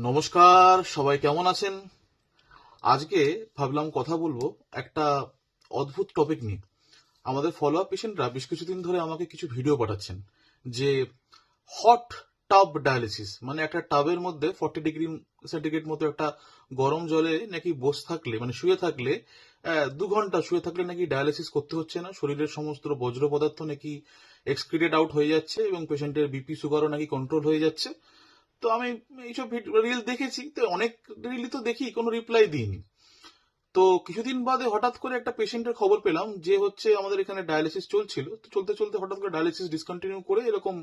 নমস্কার, সবাই কেমন আছেন? আজকে ভাবলাম কথা বলবো একটা অদ্ভুত টপিক নিয়ে। আমাদের ফলো আপ পেশেন্টরা বেশ কিছুদিন ধরে আমাকে কিছু ভিডিও পাঠাচ্ছেন যে হট টাব ডায়ালিসিস, মানে একটা টাবের মধ্যে 40 ডিগ্রি সেন্টিগ্রেড মতো একটা গরম জলে নাকি বসে থাকলে, মানে শুয়ে থাকলে 2 ঘন্টা শুয়ে থাকলে নাকি ডায়ালিসিস করতে হচ্ছে না, শরীরের সমস্ত বজ্র পদার্থ নাকি এক্সক্রিটেড আউট হয়ে যাচ্ছে এবং পেশেন্টের বিপি সুগারও নাকি কন্ট্রোল হয়ে যাচ্ছে। তো আমি এইসব রিল দেখেছি, তো অনেক রিলই তো দেখি, কোনো রিপ্লাই দিইনি। তো কিছুদিন বাদে হঠাৎ করে একটা পেশেন্টের খবর পেলাম যে হচ্ছে আমাদের এখানে ডায়ালিসিস চলছিল, তো চলতে চলতে হঠাৎ করে ডায়ালিসিস ডিসকন্টিনিউ করে এরকম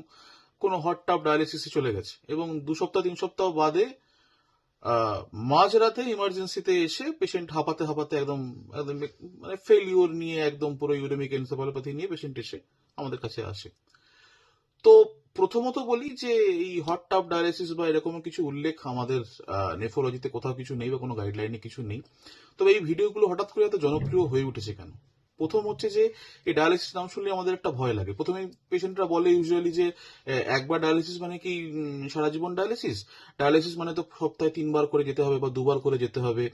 কোনো হট টাব ডায়ালিসিসে চলে গেছে এবং 2 সপ্তাহ 3 সপ্তাহ বাদে আহ, মাঝরাতে ইমার্জেন্সিতে এসে পেশেন্ট হাঁপাতে হাঁপাতে একদম একদম মানে ফেলিওর নিয়ে, একদম পুরো ইউরেমিক এনসেফালোপ্যাথি নিয়ে পেশেন্ট এসে আমাদের কাছে আসে। তো প্রথমত বলি যে এই হট টাব ডায়ালিসিস বা এরকম কিছু উল্লেখ আমাদের নেফোলজিতে কোথাও কিছু নেই বা কোনো গাইডলাইনে কিছু নেই। তবে এই ভিডিওগুলো হঠাৎ করে এত জনপ্রিয় হয়ে উঠেছে কেন? প্রথম হচ্ছে যে এই ডায়ালিসিস নাম শুনলে আমাদের একটা ভয় লাগে। প্রথমে পেশেন্টরা বলে ইউজুয়ালি যে একবার ডায়ালিসিস মানে কি সারা জীবন ডায়ালিসিস? ডায়ালিসিস মানে তো সপ্তাহে 3 বার করে যেতে হবে বা 2 বার করে যেতে হবে,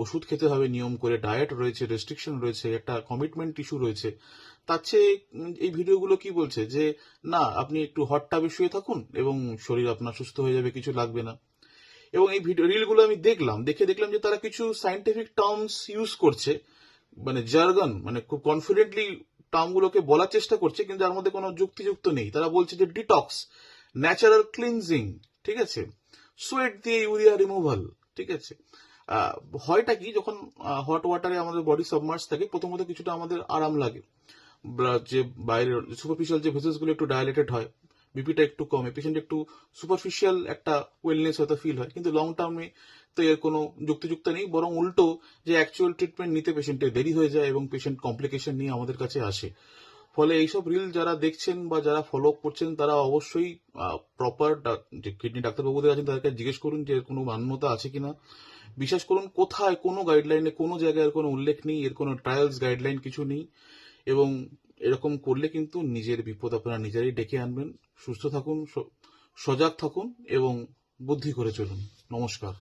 ওষুধ খেতে হবে নিয়ম করে, ডায়েট রয়েছে, রেস্ট্রিকশন রয়েছে, একটা কমিটমেন্ট ইস্যু রয়েছে। তার চেয়ে এই ভিডিওগুলো কি বলছে যে না, আপনি একটু হট টাবে শুয়ে থাকুন এবং শরীর আপনার সুস্থ হয়ে যাবে, কিছু লাগবে না। এবং এই ভিডিও রিলগুলো আমি দেখলাম যে তারা কিছু সাইন্টিফিক টার্মস ইউজ করছে, মানে জার্গন, মানে খুব কনফিডেন্টলি টার্মগুলোকে বলার চেষ্টা করছে, কিন্তু তার মধ্যে কোনো যুক্তিযুক্ত নেই। তারা বলছে যে ডিটক্স, ন্যাচারাল ক্লিনজিং, ঠিক আছে, সোয়েট দিয়ে ইউরিয়া রিমুভাল, ঠিক আছে। আহ, হয়টা কি, যখন হট ওয়াটারে আমাদের বডি সাবমার্স থাকে, প্রথমত কিছুটা আমাদের আরাম লাগে, যে বাইরের সুপারফিশিয়াল যে ভেসেলস গুলো একটু ডায়ালেটেড হয়, বিপিটা একটু কমে, পেশেন্ট একটু সুপারফিশিয়াল একটা ওয়েলনেস হয়তো ফিল হয়, কিন্তু লং টার্মে তো এর কোনো যুক্তিযুক্ত নেই, বরং উল্টো, যে অ্যাকচুয়াল ট্রিটমেন্ট নিতে পেশেন্টের দেরি হয়ে যায় এবং পেশেন্ট কমপ্লিকেশন নিয়ে আমাদের কাছে আসে। ফলে এইসব রিল যারা দেখছেন বা যারা ফলো করছেন তারা অবশ্যই প্রপার যে কিডনি ডাক্তারবাবুদের আছেন তাদেরকে জিজ্ঞেস করুন যে এর কোনো মান্যতা আছে কিনা। বিশ্বাস করুন, কোথায় কোনো গাইডলাইনে কোনো জায়গায় এর কোনো উল্লেখ নেই, এর কোনো ট্রায়ালস গাইডলাইন কিছু নেই। এবং এরকম করলে কিন্তু নিজের বিপদ আপনারা নিজেরাই ডেকে আনবেন। সুস্থ থাকুন, সজাগ থাকুন এবং বুদ্ধি করে চলুন। নমস্কার।